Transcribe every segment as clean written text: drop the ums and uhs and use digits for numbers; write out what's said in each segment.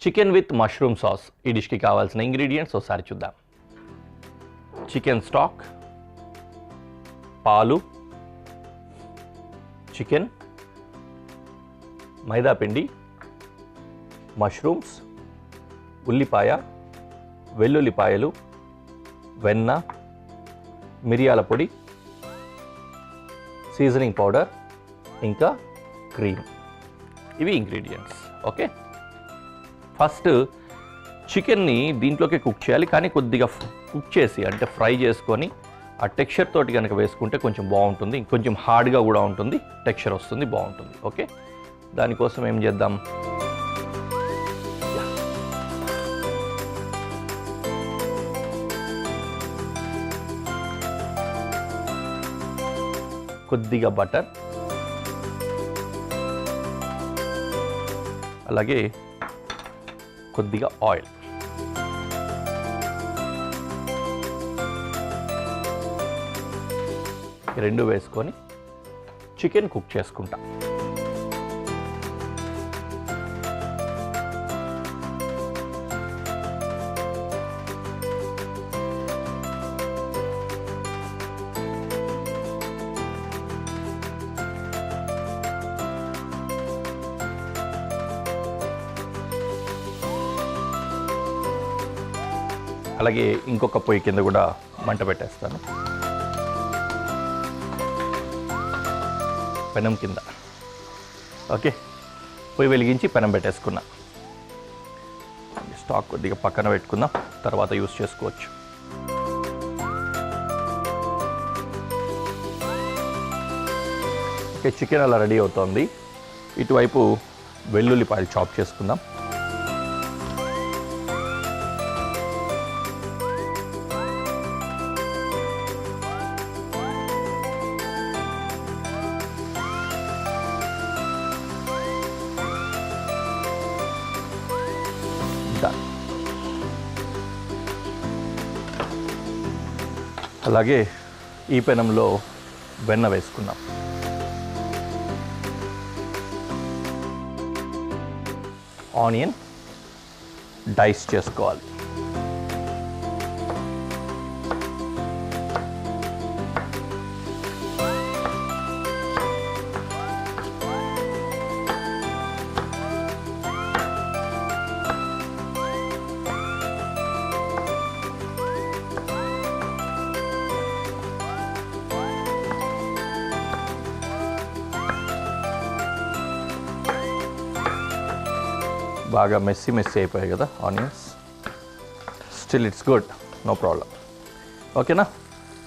Chicken with mushroom sauce ఈ డిష్కి కావాల్సిన ingredients ఒకసారి చూద్దాం. చికెన్ స్టాక్, పాలు, చికెన్, మైదాపిండి, మష్రూమ్స్, ఉల్లిపాయ, వెల్లుల్లిపాయలు, వెన్న, మిరియాల పొడి, సీజనింగ్ పౌడర్, ఇంకా క్రీమ్. ఇవి ఇంగ్రీడియంట్స్. ఓకే, ఫస్ట్ చికెన్ని దీంట్లోకి కుక్ చేయాలి, కానీ కొద్దిగా కుక్ చేసి అంటే ఫ్రై చేసుకొని ఆ టెక్స్చర్ తోటి కనుక వేసుకుంటే కొంచెం బాగుంటుంది, కొంచెం హార్డ్గా కూడా ఉంటుంది, టెక్స్చర్ వస్తుంది, బాగుంటుంది. ఓకే, దానికోసం ఏం చేద్దాం, కొద్దిగా బటర్, అలాగే కొద్దిగా ఆయిల్. రెండు వేసుకొని చికెన్ కుక్ చేసుకుంటా. అలాగే ఇంకొక పొయ్యి కింద కూడా మంట పెట్టేస్తాను, పెనం కింద. ఓకే, పొయ్యి వెలిగించి పెనం పెట్టేసుకున్నా. స్టాక్ కొద్దిగా పక్కన పెట్టుకుందాం, తర్వాత యూస్ చేసుకోవచ్చు. ఓకే, చికెన్ అలా రెడీ అవుతోంది. ఇటువైపు వెల్లుల్లిపాయలు చాప్ చేసుకుందాం. అలాగే ఈ పెనంలో వెన్న వేసుకున్నాం. ఆనియన్ డైస్ చేసుకోవాలి. బాగా మెస్సీ అయిపోయాయి కదా onions. Still it's good, no problem. ఓకేనా,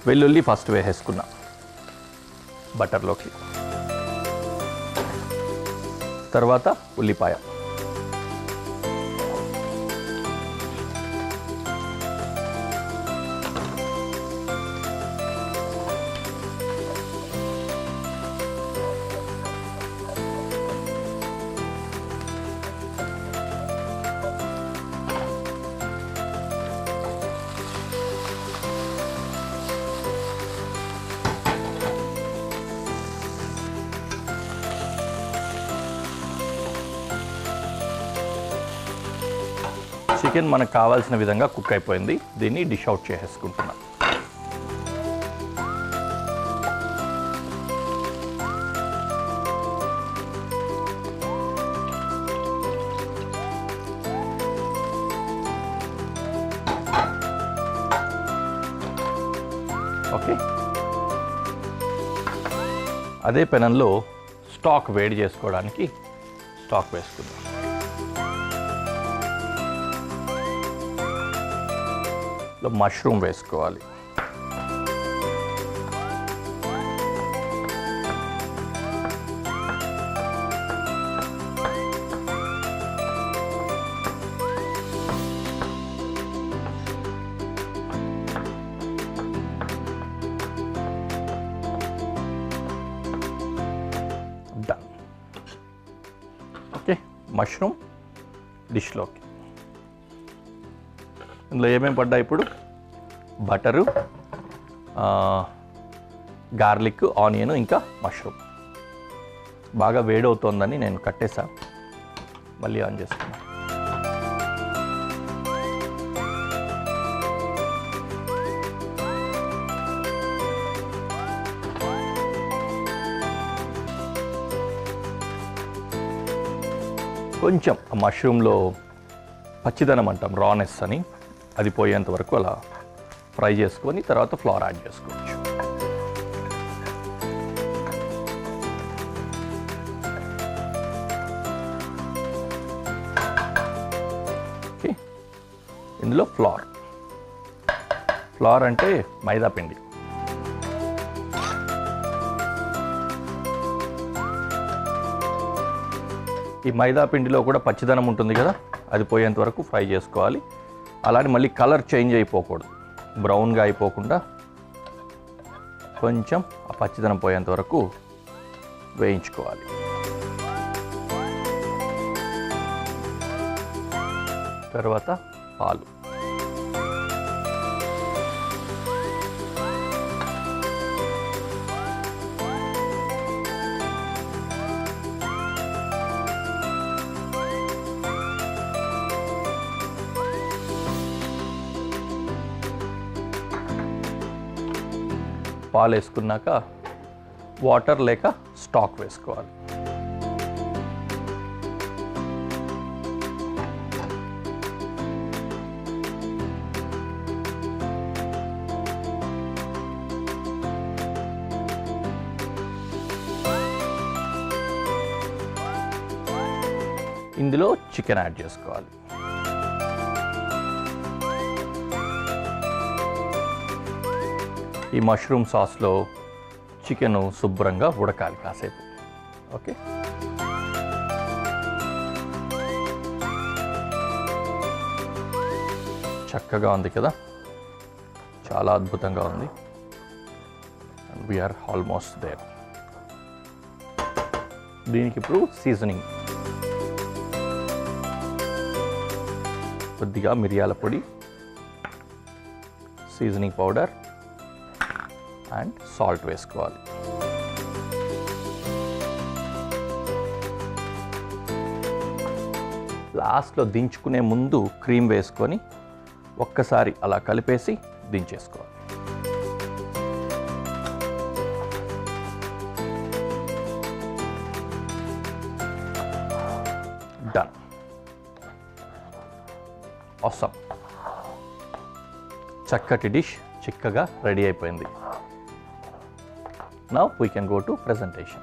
వెల్లుల్లి ఫస్ట్ వేసేసుకున్నా బటర్లోకి, తర్వాత ఉల్లిపాయ, చికెన్ మనకు కావాల్సిన విధంగా కుక్ అయిపోయింది. దీన్ని డిష్ అవుట్ చేసేసుకుంటున్నాం. ఓకే, అదే పెనంలో స్టాక్ వేడి చేసుకోవడానికి స్టాక్ వేసుకుందాం. మష్రూమ్ వేసుకోవాలి. డన్. ఓకే, మష్రూమ్ డిష్లోకి. ఇందులో ఏమేమి పడ్డాయి ఇప్పుడు, బటరు, గార్లిక్, ఆనియన్, ఇంకా మష్రూమ్. బాగా వేడవుతోందని నేను కట్టేసా, మళ్ళీ ఆన్ చేసుకున్నాను. కొంచెం ఆ మష్రూమ్లో పచ్చిదనం అంటాం, రానెస్ అని, అది పోయేంత వరకు అలా ఫ్రై చేసుకొని తర్వాత ఫ్లవర్ యాడ్ చేసుకోవచ్చు. ఓకే, ఇందులో ఫ్లవర్ అంటే మైదా పిండి. ఈ మైదా పిండిలో కూడా పచ్చిదనం ఉంటుంది కదా, అది పోయేంత వరకు ఫ్రై చేసుకోవాలి. అలానే మళ్ళీ కలర్ చేంజ్ అయిపోకూడదు, బ్రౌన్గా అయిపోకుండా కొంచెం ఆ పచ్చిదనం పోయేంత వరకు వేయించుకోవాలి. తర్వాత పాలు. పాలు వేసుకున్నాక వాటర్ లేక స్టాక్ వేసుకోవాలి. ఇందులో చికెన్ యాడ్ చేసుకోవాలి. ఈ మష్రూమ్ సాస్లో చికెన్ శుభ్రంగా ఉడకాలి కాసేపు. ఓకే, చక్కగా ఉంది కదా, చాలా అద్భుతంగా ఉంది. And we're almost there. దీనికి ఇప్పుడు సీజనింగ్, కొద్దిగా మిరియాల పొడి, సీజనింగ్ పౌడర్ అండ్ సాల్ట్ వేసుకోవాలి. లాస్ట్లో దించుకునే ముందు క్రీమ్ వేసుకొని ఒక్కసారి అలా కలిపేసి దించేసుకోవాలి. డన్. ఆసమ్. చక్కటి డిష్ చిక్కగా రెడీ అయిపోయింది. Now we can go to presentation.